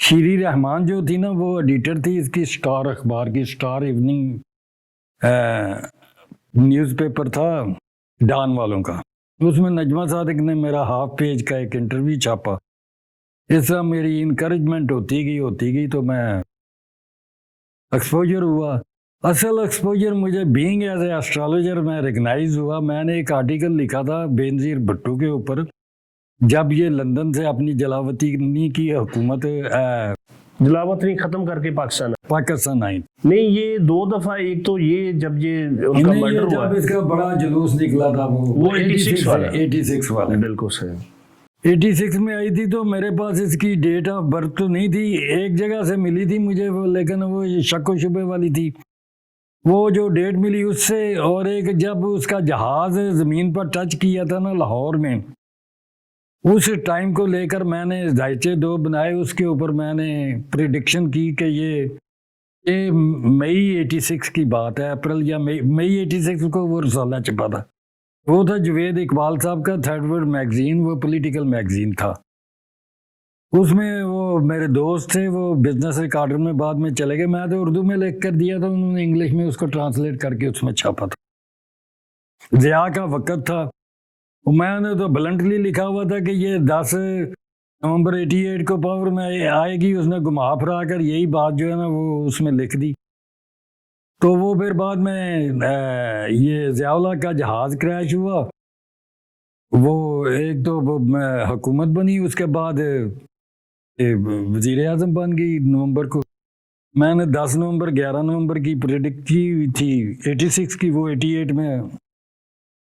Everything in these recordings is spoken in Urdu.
شیری رحمان جو تھی نا وہ ایڈیٹر تھی اس کی اسٹار اخبار کی، اسٹار ایوننگ نیوز پیپر تھا ڈان والوں کا، اس میں نجمہ صادق نے میرا ہاف پیج کا ایک انٹرویو چھاپا۔ اس طرح میری انکریجمنٹ ہوتی گئی تو میں ایکسپوجر ہوا۔ اصل ایکسپوجر مجھے بینگ ایز اے ایسٹرالوجر میں ریکگنائز ہوا۔ میں نے ایک آرٹیکل لکھا تھا بینظیر بھٹو کے اوپر، جب یہ لندن سے اپنی جلاوطنی کی حکومت جلاوطنی ختم کر کے پاکستان آئی۔ نہیں، یہ 2 دفعہ، ایک تو یہ جب یہ ان کا مرڈر ہوا، جب اس کا بڑا جلوس نکلا تھا وہ 86 والا، بالکل صحیح 86 میں آئی تھی، تو میرے پاس اس کی ڈیٹ آف برتھ تو نہیں تھی، ایک جگہ سے ملی تھی مجھے وہ، لیکن وہ شک و شبے والی تھی، وہ جو ڈیٹ ملی اس سے، اور ایک جب اس کا جہاز زمین پر ٹچ کیا تھا نا لاہور میں، اس ٹائم کو لے کر میں نے ذائچے 2 بنائے، اس کے اوپر میں نے پریڈکشن کی کہ یہ مئی 86 کی بات ہے، اپریل یا مئی 86 کو وہ رسالہ چھپا تھا، وہ تھا جوید اقبال صاحب کا تھرڈ ورلڈ میگزین، وہ پولیٹیکل میگزین تھا۔ اس میں وہ میرے دوست تھے، وہ بزنس ریکارڈر میں بعد میں چلے گئے، میں تو اردو میں لکھ کر دیا تھا، انہوں نے انگلش میں اس کو ٹرانسلیٹ کر کے اس میں چھاپا تھا۔ ضیاء کا وقت تھا، میں نے تو بلنٹلی لکھا ہوا تھا کہ یہ 10 نومبر 88 کو پاور میں آئے گی، اس نے گھما پھرا کر یہی بات جو ہے نا وہ اس میں لکھ دی۔ تو وہ پھر بعد میں یہ ضیاء اللہ کا جہاز کریش ہوا، وہ ایک تو حکومت بنی، اس کے بعد وزیر اعظم بن گئی نومبر کو۔ میں نے 10 نومبر 11 نومبر کی پریڈکٹ کی تھی 86 کی، وہ 88 میں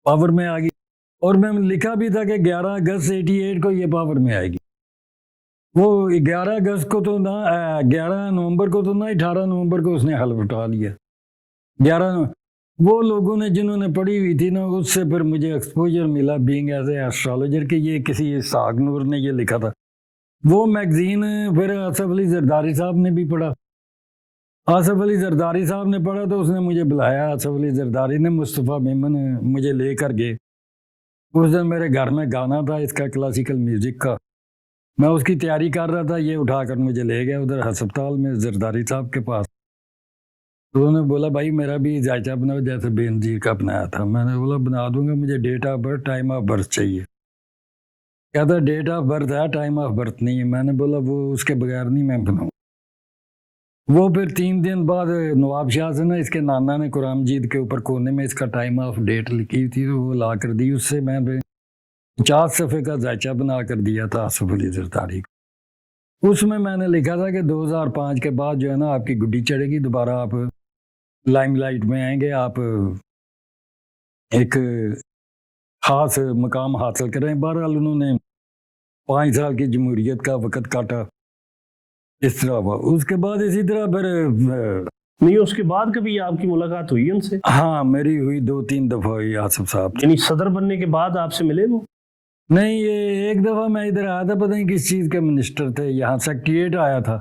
پاور میں آ گئی، اور میں لکھا بھی تھا کہ 11 اگست 88 کو یہ پاور میں آئے گی۔ وہ 11 اگست کو تو نہ 11 نومبر کو تو نہ 18 نومبر کو اس نے حلف اٹھا لیا۔ 11 وہ لوگوں نے جنہوں نے پڑھی ہوئی تھی نا، اس سے پھر مجھے ایکسپوجر ملا بینگ ایز اے ایسٹرالوجر کہ یہ کسی اسحاق نور نے یہ لکھا تھا۔ وہ میگزین پھر آصف علی زرداری صاحب نے بھی پڑھا، آصف علی زرداری صاحب نے پڑھا تو اس نے مجھے بلایا، آصف علی زرداری نے، مصطفیٰ میمن مجھے لے کر گئے۔ اس دن میرے گھر میں گانا تھا اس کا کلاسیکل میوزک کا، میں اس کی تیاری کر رہا تھا، یہ اٹھا کر مجھے لے گیا ادھر ہسپتال میں زرداری صاحب کے پاس۔ تو انہوں نے بولا بھائی میرا بھی ذائچہ بناؤ جیسے بینظیر کا بنایا تھا۔ میں نے بولا بنا دوں گا، مجھے date of birth time of birth چاہیے۔ کہتا ڈیٹ آف برتھ ہے ٹائم آف برتھ نہیں ہے۔ میں نے بولا وہ اس کے بغیر نہیں میں بناؤں۔ وہ پھر 3 دن بعد نواب شاہ سے نا اس کے نانا نے قرآن مجید کے اوپر کونے میں اس کا ٹائم آف ڈیٹ لکھی تھی، تو وہ لا کر دی، اس سے میں 50 صفحے کا ذائچہ بنا کر دیا تھا آصف علی زرداری کو۔ اس میں نے لکھا تھا کہ 2005 کے بعد جو ہے نا آپ کی گڈی چڑھے گی، دوبارہ آپ لائم لائٹ میں آئیں گے، آپ ایک خاص مقام حاصل کریں۔ بہرحال انہوں نے 5 سال کی جمہوریت کا وقت کاٹا، اس طرح ہوا۔ اس کے بعد اسی طرح پھر نہیں، اس کے بعد کبھی آپ کی ملاقات ہوئی ان سے؟ ہاں میری ہوئی 2-3 دفعہ ہوئی آصف صاحب۔ یعنی صدر بننے کے بعد آپ سے ملے وہ؟ نہیں، یہ ایک دفعہ میں ادھر آیا تھا، پتہ نہیں کس چیز کے منسٹر تھے، یہاں سیکریٹریٹ آیا تھا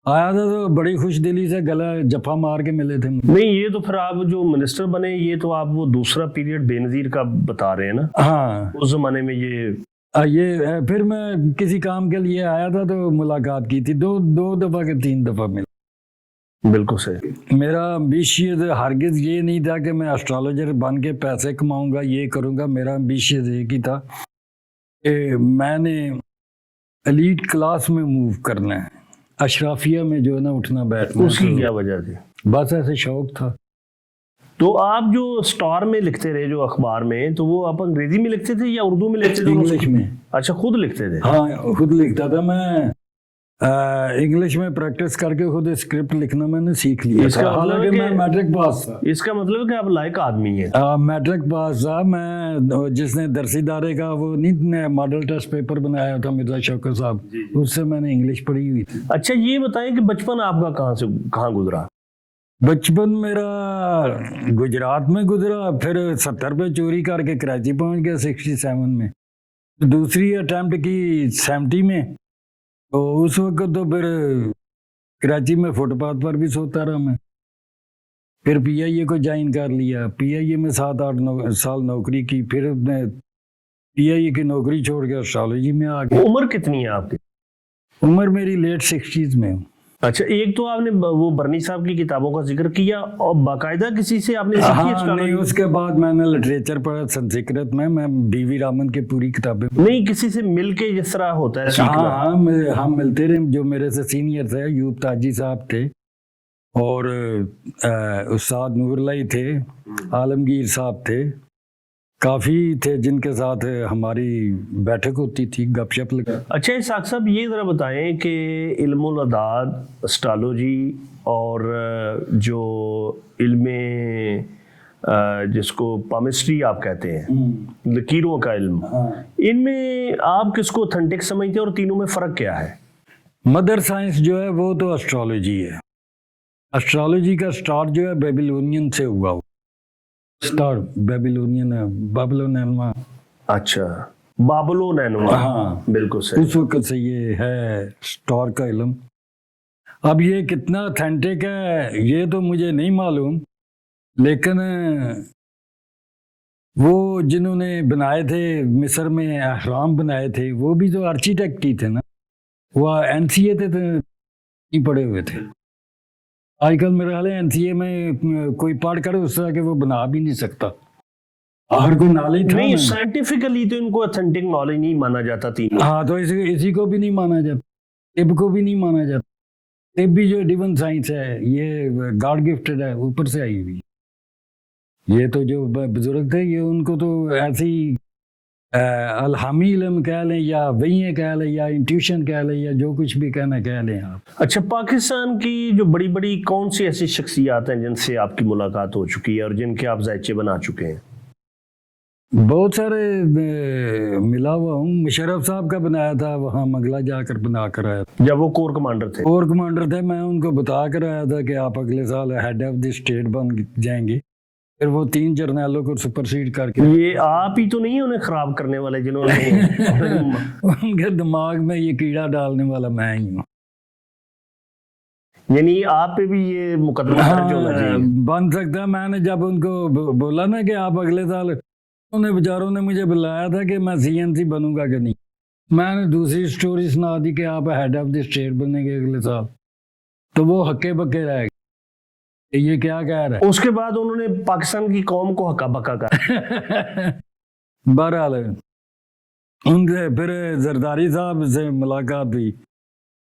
تو بڑی خوش دلی سے گلا جفا مار کے ملے تھے۔ نہیں، یہ تو پھر آپ جو منسٹر بنے، یہ تو آپ وہ دوسرا پیریڈ بینظیر کا بتا رہے ہیں نا؟ ہاں، اس زمانے میں یہ پھر میں کسی کام کے لیے آیا تھا تو ملاقات کی تھی، 2 دفعہ کے 3 دفعہ ملا۔ بالکل صحیح۔ میرا امبیشیس ہرگز یہ نہیں تھا کہ میں اسٹرالوجر بن کے پیسے کماؤں گا، یہ کروں گا۔ میرا امبیشیس ایک ہی تھا کہ میں نے ایلیٹ کلاس میں موو کرنا ہے، اشرافیہ میں جو ہے نا اٹھنا بیٹھنا۔ اس کی کیا وجہ تھی؟ بس ایسے شوق تھا۔ تو آپ جو اسٹار میں لکھتے رہے جو اخبار میں، تو وہ آپ انگریزی میں لکھتے تھے یا اردو میں لکھتے تھے؟ انگلش میں۔ اچھا، خود لکھتے تھے؟ ہاں خود لکھتا تھا میں، انگلش میں پریکٹس کر کے خود اسکرپٹ لکھنا میں نے سیکھ لیا تھا، حالانکہ میں میٹرک پاس تھا۔ اس کا مطلب ہے کہ آپ لائق آدمی ہیں۔ میٹرک پاس تھا میں، جس نے درسی دارے کا وہ نہیں ماڈل ٹیسٹ پیپر بنایا تھا مرزا شوکت صاحب، اس سے میں نے انگلش پڑھی ہوئی تھی۔ اچھا یہ بتائیں کہ بچپن آپ کا کہاں گزرا؟ بچپن میرا گجرات میں گزرا، پھر 70 پہ چوری کر کے کراچی پہنچ گیا 67 میں، دوسری اٹیمپٹ کی 70 میں، تو اس وقت تو پھر کراچی میں فٹ پاتھ پر بھی سوتا رہا میں۔ پھر پی آئی اے کو جوائن کر لیا، پی آئی اے میں 7-8 سال نوکری کی، پھر میں پی آئی اے کی نوکری چھوڑ کے اسٹرالوجی میں آ گیا۔ عمر کتنی ہے آپ کی؟ عمر میری لیٹ 60s میں ہوں. اچھا، ایک تو آپ نے وہ برنی صاحب کی کتابوں کا ذکر کیا اور باقاعدہ کسی سے آپ نے سیکھی ہاں نہیں، اس کے بعد میں نے لٹریچر پڑھا سنسکرت میں بی وی رامن کی پوری کتابیں. نہیں، کسی سے مل کے جس طرح ہوتا ہے سیکھنا. ہاں ہم ملتے رہے. جو میرے سے سینئر تھے ایوب تاجی صاحب تھے اور استاد نور اللہ تھے، عالمگیر صاحب تھے، کافی تھے جن کے ساتھ ہماری بیٹھک ہوتی تھی، گپ شپ لگا. اچھا اسحاق صاحب، یہ ذرا بتائیں کہ علم الاعداد، اسٹرالوجی اور جو علم جس کو پامسٹری آپ کہتے ہیں، لکیروں کا علم، ان میں آپ کس کو اوتھینٹک سمجھتے ہیں اور تینوں میں فرق کیا ہے؟ مدر سائنس جو ہے وہ تو اسٹرالوجی ہے. اسٹرالوجی کا سٹارٹ جو ہے بیبیلونین سے ہوا. سٹارٹ بیبیلونین ہے، بابلونینما. اچھا، بابلونینما. ہاں بالکل صحیح. اس وقت سے یہ ہے سٹار کا علم. اب یہ کتنا اتھینٹک ہے یہ تو مجھے نہیں معلوم، لیکن وہ جنہوں نے بنائے تھے مصر میں اہرام بنائے تھے وہ بھی تو آرکیٹیکٹ ہی تھے نا. وہ این سی اے تھے نہیں پڑھے ہوئے تھے. آج کل میرے خیال ہے این سی اے میں کوئی پڑھ کر اس طرح کہ وہ بنا بھی نہیں سکتا. ہر کوئی نالج تھا نہیں، سائنٹیفکلی تو ان کو اوتھینٹک نالج نہیں مانا جاتا تینوں. ہاں تو اسی کو بھی نہیں مانا جاتا، طب کو بھی نہیں مانا جاتا. طب بھی جو ڈیون سائنس ہے یہ گاڈ گفٹڈ ہے، اوپر سے آئی ہوئی. یہ تو جو بزرگ تھے یہ ان کو تو ایسی الہامی علم کہہ لیں یا وحییں کہہ لیں یا انٹیوشن کہہ لیں یا جو کچھ بھی کہنا کہہ لیں آپ. اچھا، پاکستان کی جو بڑی بڑی کون سی ایسی شخصیات ہیں جن سے آپ کی ملاقات ہو چکی ہے اور جن کے آپ ذائچے بنا چکے ہیں؟ بہت سارے ملا ہوا ہوں. مشرف صاحب کا بنایا تھا وہاں منگلا جا کر بنا کر آیا تھا. جب وہ کور کمانڈر تھے. کور کمانڈر تھے. میں ان کو بتا کر آیا تھا کہ آپ اگلے سال ہیڈ آف دی اسٹیٹ بن جائیں گے. پھر وہ 3 جرنیلوں کو سپرسیڈ کر کے. یہ آپ ہی تو نہیں انہیں خراب کرنے والے جنہوں نے ان کے دماغ میں یہ کیڑا ڈالنے والا میں ہی ہوں. یعنی آپ پہ بھی یہ مقدمہ درج ہونا چاہیے. بن سکتا ہے. میں نے جب ان کو بولا نا کہ آپ اگلے سال، انہوں نے بیچاروں نے مجھے بلایا تھا کہ میں سی این سی بنوں گا کہ نہیں. میں نے دوسری سٹوری سنا دی کہ آپ ہیڈ آف دی اسٹیٹ بنیں گے اگلے سال. تو وہ ہکے بکے رہ گئے یہ کیا کہہ رہا ہے. اس کے بعد انہوں نے پاکستان کی قوم کو ہکا بکا کہا. بہرحال ان سے پھر زرداری صاحب سے ملاقات ہوئی.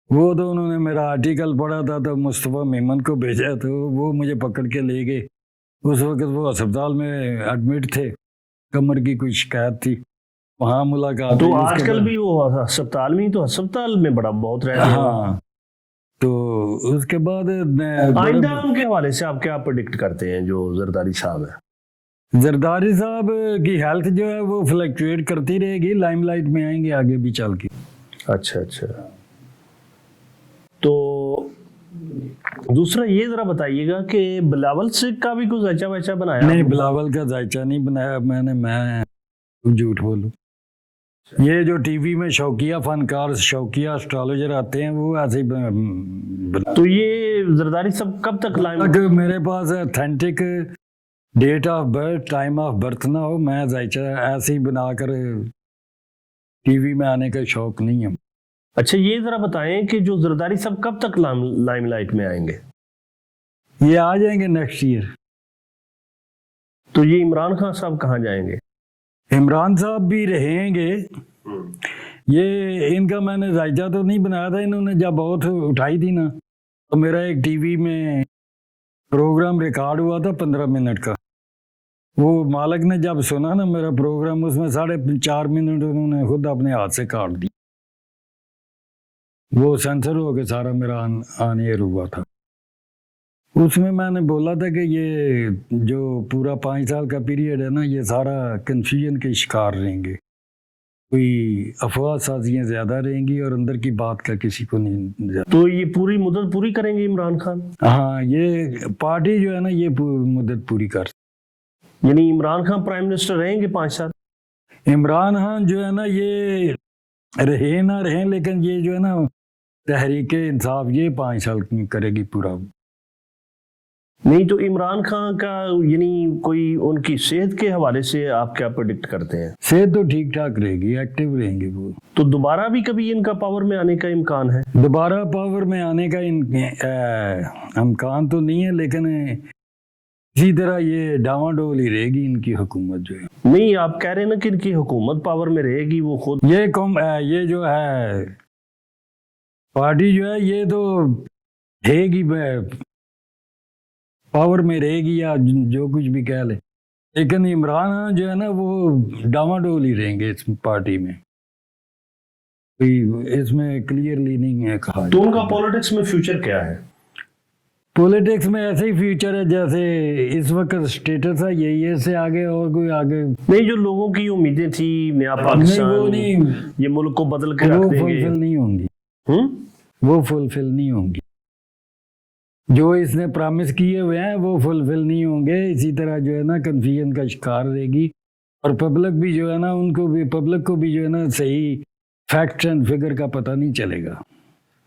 وہ تو انہوں نے میرا آرٹیکل پڑھا تھا تو مصطفیٰ میمن کو بھیجا تو وہ مجھے پکڑ کے لے گئے. اس وقت وہ اسپتال میں ایڈمٹ تھے، کمر کی کوئی شکایت تھی. وہاں ملاقات. تو آج کل بھی وہ ہسپتال میں ہی تو ہسپتال میں بڑا بہت رہتے ہیں. ہاں تو اس کے بعد آئندہ ان کے حوالے سے آپ کیا پریڈکٹ کرتے ہیں جو زرداری صاحب ہے؟ زرداری صاحب کی ہیلتھ جو ہے وہ فلیکچویٹ کرتی رہے گی. لائم لائٹ میں آئیں گے آگے بھی چل کے. اچھا اچھا. تو دوسرا یہ ذرا بتائیے گا کہ بلاول سے کا بھی کوئی ذائچہ وائچہ بنایا؟ نہیں، بلاول کا ذائچہ نہیں بنایا میں نے. میں جھوٹ بولوں. یہ جو ٹی وی میں شوقیہ فنکار، شوقیہ اسٹرالوجر آتے ہیں وہ ایسے ہی. تو یہ زرداری سب کب تک لائیں؟ میرے پاس authentic date of birth, time of birth نہ ہو. میں ذائچہ ایسے ہی بنا کر ٹی وی میں آنے کا شوق نہیں ہے. اچھا، یہ ذرا بتائیں کہ جو زرداری سب کب تک لائم لائٹ میں آئیں گے؟ یہ آ جائیں گے نیکسٹ ایئر. تو یہ عمران خان صاحب کہاں جائیں گے؟ عمران صاحب بھی رہیں گے. یہ ان کا میں نے ذائچہ تو نہیں بنایا تھا. انہوں نے جب بہت اٹھائی تھی نا تو میرا ایک ٹی وی میں پروگرام ریکارڈ ہوا تھا 15 منٹ کا. وہ مالک نے جب سنا نا میرا پروگرام، اس میں 4.5 منٹ انہوں نے خود اپنے ہاتھ سے کاٹ دی. وہ سینسر ہو کے سارا میرا آن ایئر ہوا تھا. اس میں میں نے بولا تھا کہ یہ جو پورا 5 سال کا پیریڈ ہے نا یہ سارا کنفیوژن کے شکار رہیں گے. کوئی افواہ سازیاں زیادہ رہیں گی اور اندر کی بات کا کسی کو نہیں زیادہ. تو یہ پوری مدت پوری کریں گے عمران خان؟ ہاں، یہ پارٹی جو ہے نا یہ مدت پوری کر. یعنی عمران خان پرائم منسٹر رہیں گے 5 سال؟ عمران خان جو ہے نا یہ رہے نہ رہیں، لیکن یہ جو ہے نا تحریک انصاف یہ 5 سال کرے گی پورا. نہیں تو عمران خان کا یعنی کوئی ان کی صحت کے حوالے سے آپ کیا پریڈکٹ کرتے ہیں؟ صحت تو ٹھیک ٹھاک رہے گی، ایکٹیو رہیں گے وہ. تو دوبارہ بھی کبھی ان کا پاور میں آنے کا امکان ہے؟ دوبارہ پاور میں آنے کا امکان تو نہیں ہے، لیکن اسی طرح یہ ڈاواڈول ہی رہے گی ان کی حکومت جو ہے. نہیں آپ کہہ رہے ہیں نا کہ ان کی حکومت پاور میں رہے گی، وہ خود یہ جو ہے پارٹی جو ہے یہ تو رہے گی، پاور میں رہے گی یا جو کچھ بھی کہہ لے، لیکن عمران جو ہے نا وہ ڈاواڈول ہی رہیں گے اس پارٹی میں، اس میں کلیئرلی نہیں ہے کہا. تو ان کا پولیٹکس میں فیوچر کیا ہے؟ پولیٹکس میں ایسے ہی فیوچر ہے جیسے اس وقت اسٹیٹس ہے، یہی ہے، اس سے آگے اور کوئی آگے نہیں. جو لوگوں کی امیدیں تھی نیا وہ پاکستان، نہیں، یہ ملک کو بدل کے وہ رکھ دیں گے، فلفل نہیں ہوں گی، وہ فلفل نہیں ہوں گی. جو اس نے پرامس کیے ہوئے ہیں وہ فلفل نہیں ہوں گے. اسی طرح جو ہے نا کنفیوژن کا شکار رہے گی، اور پبلک بھی جو ہے نا پبلک کو بھی جو ہے نا صحیح فیکٹس اینڈ فگر کا پتہ نہیں چلے گا.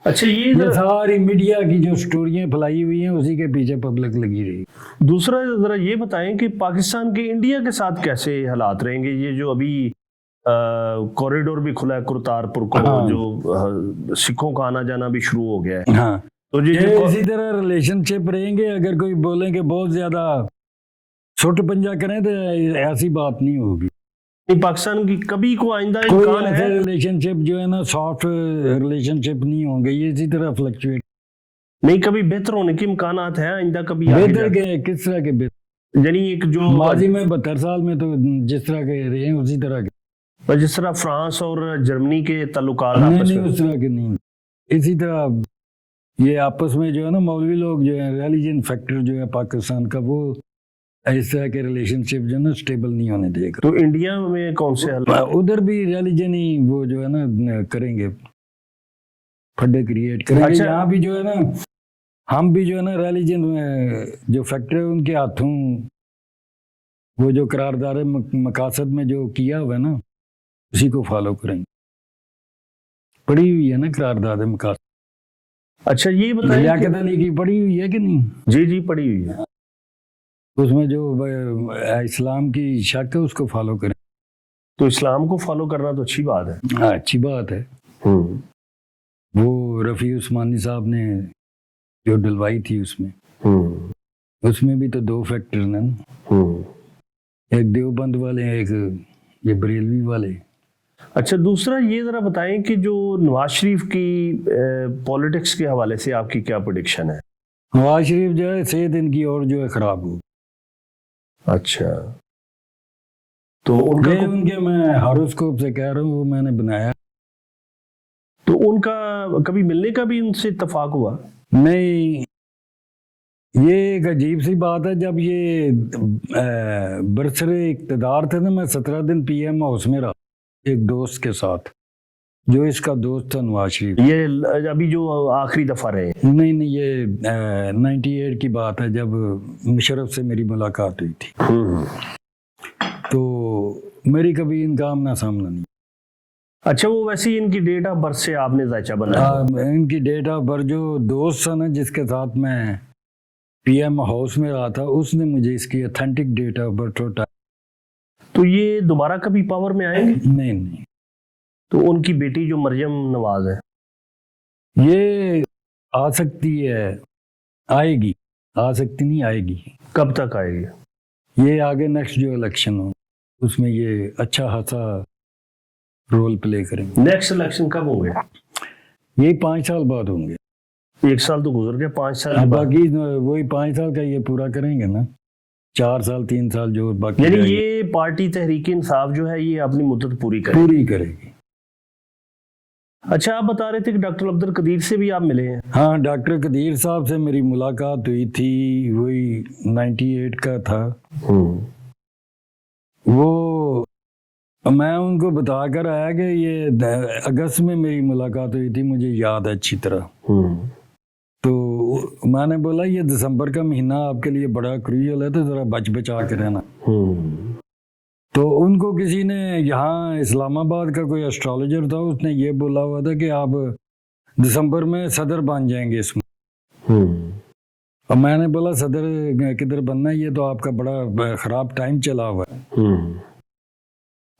اچھا یہ ساری میڈیا کی جو سٹوریاں پھیلائی ہوئی ہیں اسی کے پیچھے پبلک لگی رہی. دوسرا ذرا یہ بتائیں کہ پاکستان کے انڈیا کے ساتھ کیسے حالات رہیں گے؟ یہ جو ابھی کوریڈور بھی کھلا ہے کرتارپور کو، جو سکھوں کا آنا جانا بھی شروع ہو گیا ہے. ہاں، تو اسی طرح ریلیشن شپ رہیں گے. اگر کوئی بولیں کہ بہت زیادہ چھوٹ پنجا کریں تو ایسی بات نہیں ہوگی. پاکستان کی کبھی کو آئندہ کوئی امکان ایسے ہے؟ ریلیشن شپ جو ہے نا سافٹ ریلیشن شپ نہیں ہوں گے، یہ اسی طرح فلکچویٹ. نہیں کبھی بہتر ہونے کے امکانات ہیں آئندہ کبھی؟ بہتر کے کس طرح کے بہتر؟ یعنی ایک جو ماضی میں 72 سال میں تو جس طرح کے رہے ہیں اسی طرح کے. جس طرح فرانس اور جرمنی کے تعلق نہیں اس طرح کے نہیں. اسی طرح یہ آپس میں جو ہے نا مولوی لوگ جو ہے ریلیجن فیکٹر جو ہے پاکستان کا، وہ اس طرح کے ریلیشن شپ جو ہے نا اسٹیبل نہیں ہونے دے گا. تو انڈیا میں کون سے حل؟ ادھر بھی ریلیجن ہی وہ جو ہے نا کریں گے، پھڈے کریٹ کریں گے. اچھا. یہاں بھی جو ہے نا ہم بھی جو ہے نا ریلیجن جو فیکٹر ہے ان کے ہاتھوں وہ جو قرارداد مقاصد میں جو کیا ہوا ہے نا اسی کو فالو کریں گے. پڑھی ہوئی ہے نا قرارداد مقاصد. اچھا یہ بتائیں لیاقت علی کی پڑھی ہوئی ہے کہ نہیں؟ جی جی پڑھی ہوئی ہے. اس میں جو اسلام کی شک ہے اس کو فالو کریں. تو اسلام کو فالو کرنا تو اچھی بات ہے. ہاں اچھی بات ہے. وہ رفیع عثمانی صاحب نے جو ڈلوائی تھی اس میں بھی تو 2 فیکٹر ہیں، ایک دیوبند والے ایک یہ بریلوی والے. اچھا دوسرا یہ ذرا بتائیں کہ جو نواز شریف کی پولیٹکس کے حوالے سے آپ کی کیا پریڈکشن ہے؟ نواز شریف جو ہے صحت ان کی اور جو ہے خراب ہو. اچھا تو ان کے میں ہاروسکوپ سے کہہ رہا ہوں، وہ میں نے بنایا. تو ان کا کبھی ملنے کا بھی ان سے اتفاق ہوا؟ نہیں، یہ ایک عجیب سی بات ہے. جب یہ برسر اقتدار تھے نا، میں 17 دن پی ایم ہاؤس میں رہا ایک دوست کے ساتھ، جو اس کا دوست تھا نواز شریف. یہ ابھی جو آخری دفعہ رہے؟ نہیں یہ 98 کی بات ہے جب مشرف سے میری ملاقات ہوئی تھی. تو میری کبھی ان کا آمنا سامنا نہیں. اچھا وہ ویسے ان کی ڈیٹ آف برتھ سے آپ نے ذائچہ بنایا؟ ان کی ڈیٹ آف برتھ جو دوست تھا نا جس کے ساتھ میں پی ایم ہاؤس میں رہا تھا، اس نے مجھے اس کی اتھینٹک ڈیٹ آف برتھ بتائی. تو یہ دوبارہ کبھی پاور میں آئیں گے؟ نہیں. تو ان کی بیٹی جو مریم نواز ہے یہ آ سکتی ہے، آئے گی، آ سکتی نہیں آئے گی. کب تک آئے گی؟ یہ آگے نیکسٹ جو الیکشن ہو اس میں یہ اچھا خاصا رول پلے کریں گے. نیکسٹ الیکشن کب ہوں گے؟ یہی 5 سال بعد ہوں گے. 1 سال تو گزر گیا، 5 سال باقی وہی 5 سال کا یہ پورا کریں گے نا، 4 سال 3 سال جو باقی. یعنی یہ پارٹی تحریک انصاف جو ہے یہ اپنی مدت پوری کرے گی. اچھا آپ بتا رہے تھے کہ ڈاکٹر عبد القدیر سے بھی آپ ملے ہیں؟ ہاں، ڈاکٹر قدیر صاحب سے میری ملاقات ہوئی تھی، وہی 98 کا تھا. وہ میں ان کو بتا کر آیا کہ یہ اگست میں میری ملاقات ہوئی تھی، مجھے یاد ہے اچھی طرح. تو میں نے بولا یہ دسمبر کا مہینہ آپ کے لیے بڑا کروشل ہے تو ذرا بچا کے رہنا. تو ان کو کسی نے یہاں اسلام آباد کا کوئی اسٹرالوجر تھا، اس نے یہ بولا ہوا تھا کہ آپ دسمبر میں صدر بن جائیں گے اس میں. اور میں نے بولا صدر کدھر بننا ہے، یہ تو آپ کا بڑا خراب ٹائم چلا ہوا ہے۔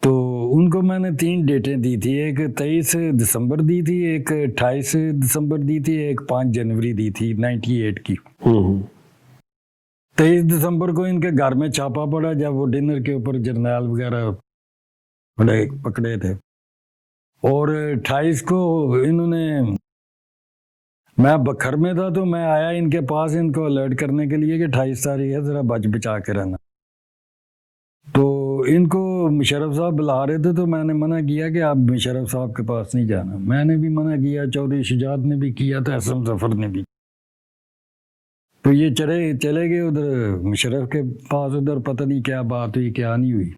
تو ان کو میں نے 3 ڈیٹیں دی تھی، ایک 23 دسمبر دی تھی، ایک 28 دسمبر دی تھی، ایک 5 جنوری دی تھی 98 کی۔ 23 دسمبر کو ان کے گھر میں چھاپا پڑا جب وہ ڈنر کے اوپر جرنیل وغیرہ بڑے پکڑے تھے، اور 28 کو انہوں نے، میں بکھر میں تھا تو میں آیا ان کے پاس ان کو الرٹ کرنے کے لیے کہ 28 تاریخ ہے، ذرا بچ بچا کے رہنا۔ تو ان کو مشرف صاحب بلا رہے تھے تو میں نے منع کیا کہ آپ مشرف صاحب کے پاس نہیں جانا، میں نے بھی منع کیا، چودھری شجاعت نے بھی کیا تھا، اسم ظفر نے بھی۔ تو یہ چلے گئے ادھر مشرف کے پاس، ادھر پتہ نہیں کیا بات ہوئی کیا نہیں ہوئی،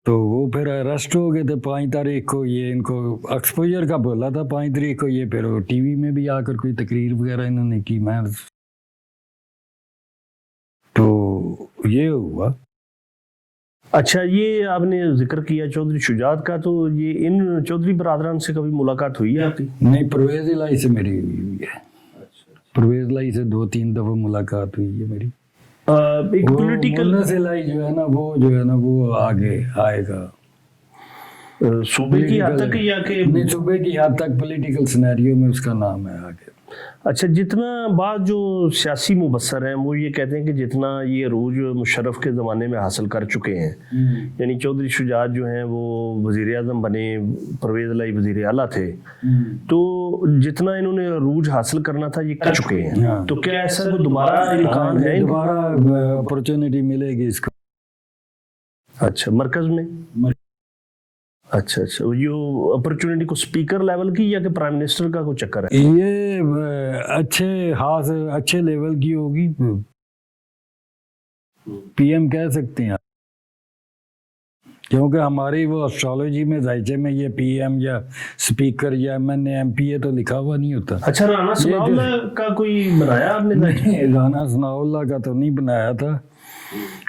تو وہ پھر اریسٹ ہو گئے تھے 5 تاریخ کو۔ یہ ان کو ایکسپوجر کا بولا تھا 5 تاریخ کو، یہ پھر ٹی وی میں بھی آ کر کوئی تقریر وغیرہ انہوں نے کی، میں تو یہ ہوا۔ اچھا، یہ آپ نے ذکر کیا چودھری شجاعت کا، تو یہ ان چودھری برادران سے کبھی ملاقات ہوئی ہے آپ کی؟ نہیں، پرویز الہی سے میری ہوئی ہے، پرویز الہی سے 2-3 دفعہ ملاقات ہوئی ہے میری۔ ایک پولیٹیکل مونس الہی جو ہے نا وہ آگے آئے گا صوبے کی حد تک، یا کہ نہیں صوبے کی حد تک پولیٹیکل سینیریو میں اس کا نام ہے آگے۔ اچھا، جتنا بعض جو سیاسی مبصر ہیں وہ یہ کہتے ہیں کہ جتنا یہ عروج مشرف کے زمانے میں حاصل کر چکے ہیں، یعنی چودھری شجاعت جو ہیں وہ وزیر اعظم بنے، پرویز الہی وزیر اعلیٰ تھے، تو جتنا انہوں نے عروج حاصل کرنا تھا یہ کر چکے ہیں، تو کیا ایسا کوئی دوبارہ امکان ہے؟ دوبارہ اپرچونٹی ملے گی اس کو؟ اچھا، مرکز میں؟ اچھا، یہ اپرچونٹی کو اسپیکر لیول کی یا کہ پرائم منسٹر کا کوئی چکر ہے؟ یہ اچھے لیول کی ہوگی، پی ایم کہہ سکتے ہیں، کیونکہ ہماری وہ اسٹرالوجی میں ذائچے میں یہ پی ایم یا اسپیکر یا M N A M P A تو لکھا ہوا نہیں ہوتا۔ اچھا، رانا ثناء اللہ کا کوئی بنایا آپ نے؟ رانا ثناء اللہ کا تو نہیں بنایا تھا،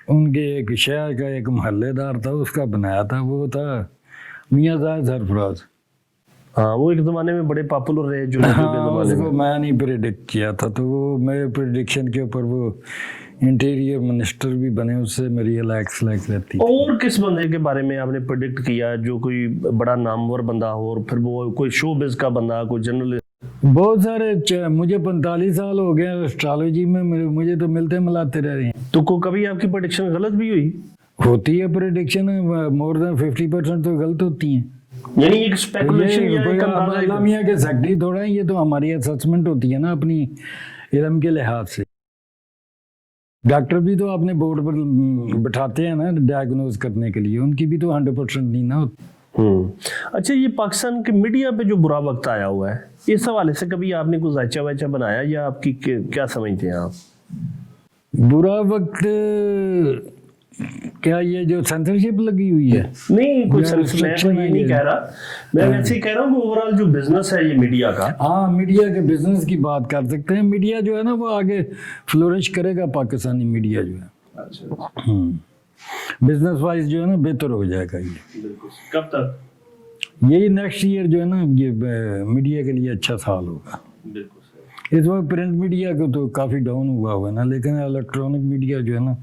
ان کے ایک شہر کا ایک محلے دار تھا اس کا بنایا تھا، وہ تھا میاں زاہد سرفراز۔ ہاں، وہ ایک زمانے میں بڑے پاپولر رہے جو اس کو میں نہیں پریڈکٹ کیا تھا، تو وہ میرے پریڈکشن کے اوپر وہ انٹیریئر منسٹر بھی بنے، اس سے میری لائک رہتی۔ اور کس بندے کے بارے میں آپ نے پریڈکٹ کیا جو کوئی بڑا نامور بندہ ہو، اور پھر وہ کوئی شو بز کا بندہ، کوئی جرنلسٹ؟ بہت سارے، مجھے 45 سال ہو گئے اسٹرالوجی میں، مجھے تو ملتے ملاتے رہ رہے ہیں۔ تو کبھی آپ کی پریڈکشن غلط بھی ہوئی؟ ہوتی ہے پریڈکشن، مور دین 50% تو غلط ہوتی ہیں، یعنی ایک اسپیکولیشن یا ایک اندازہ؟ اللہ میاں کے سیکرٹری تھوڑا ہے، یہ تو ہماری اسسمنٹ ہوتی ہے نا اپنی علم کے لحاظ سے۔ ڈاکٹر بھی تو اپنے بورڈ پر بٹھاتے ہیں نا ڈائگنوز کرنے کے لیے، ان کی بھی تو 100% نہیں نا ہوتی۔ اچھا، یہ پاکستان کے میڈیا پہ جو برا وقت آیا ہوا ہے، اس حوالے سے کبھی آپ نے کوئی ذائچہ وائچہ بنایا، یا آپ کی کیا سمجھتے ہیں آپ؟ برا وقت کیا یہ جو سینسرشپ لگی ہوئی ہے؟ نہیں، کوئی میں یہ نہیں کہہ رہا، میں ویسے ہی کہہ رہا ہوں کہ اوورال جو بزنس ہے یہ میڈیا کا۔ ہاں، میڈیا کے بزنس کی بات کر سکتے ہیں، میڈیا جو ہے نا وہ آگے فلورش کرے گا، پاکستانی میڈیا جو ہے بزنس وائز جو ہے نا بہتر ہو جائے گا۔ یہ کب تک؟ یہی نیکسٹ ایئر جو ہے نا یہ میڈیا کے لیے اچھا سال ہوگا۔ اس وقت پرنٹ میڈیا کو تو کافی ڈاؤن ہوا ہے نا، لیکن الیکٹرانک میڈیا جو ہے نا۔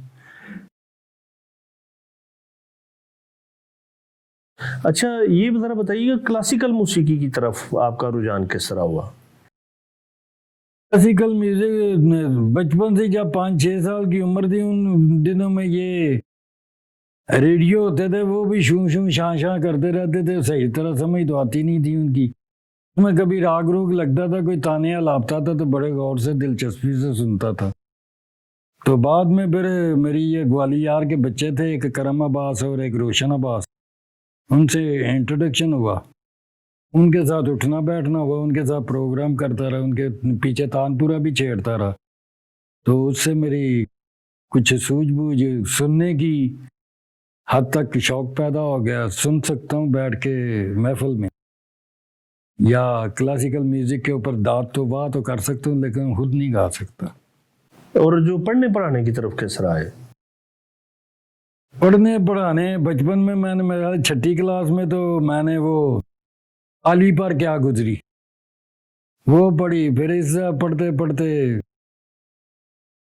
اچھا، یہ ذرا بتائیے گا کلاسیکل موسیقی کی طرف آپ کا رجحان کس طرح ہوا؟ کلاسیکل میوزک بچپن سے، جب 5-6 سال کی عمر تھی ان دنوں میں یہ ریڈیو ہوتے تھے، وہ بھی شوں شوں شاں شاں کرتے رہتے تھے، صحیح طرح سمجھ تو آتی نہیں تھی ان کی، اس میں کبھی راگ روگ لگتا تھا، کوئی تانیہ لاپتا تھا تو بڑے غور سے دلچسپی سے سنتا تھا۔ تو بعد میں پھر میری یہ گوالیار کے بچے تھے، ایک کرم عباس اور ایک روشن عباس، ان سے انٹروڈکشن ہوا، ان کے ساتھ اٹھنا بیٹھنا ہوا، ان کے ساتھ پروگرام کرتا رہا، ان کے پیچھے تان پورا بھی چھیڑتا رہا، تو اس سے میری کچھ سوجھ بوجھ سننے کی حد تک شوق پیدا ہو گیا، سن سکتا ہوں بیٹھ کے محفل میں، یا کلاسیکل میوزک کے اوپر داد تو بات تو کر سکتا ہوں لیکن خود نہیں گا سکتا۔ اور جو پڑھنے پڑھانے کی طرف کس طرح ہے؟ پڑھنے پڑھانے بچپن میں نے میرا 6ٹھی کلاس میں تو میں نے وہ علی پر کیا گزری وہ پڑھی، پھر اس سے پڑھتے پڑھتے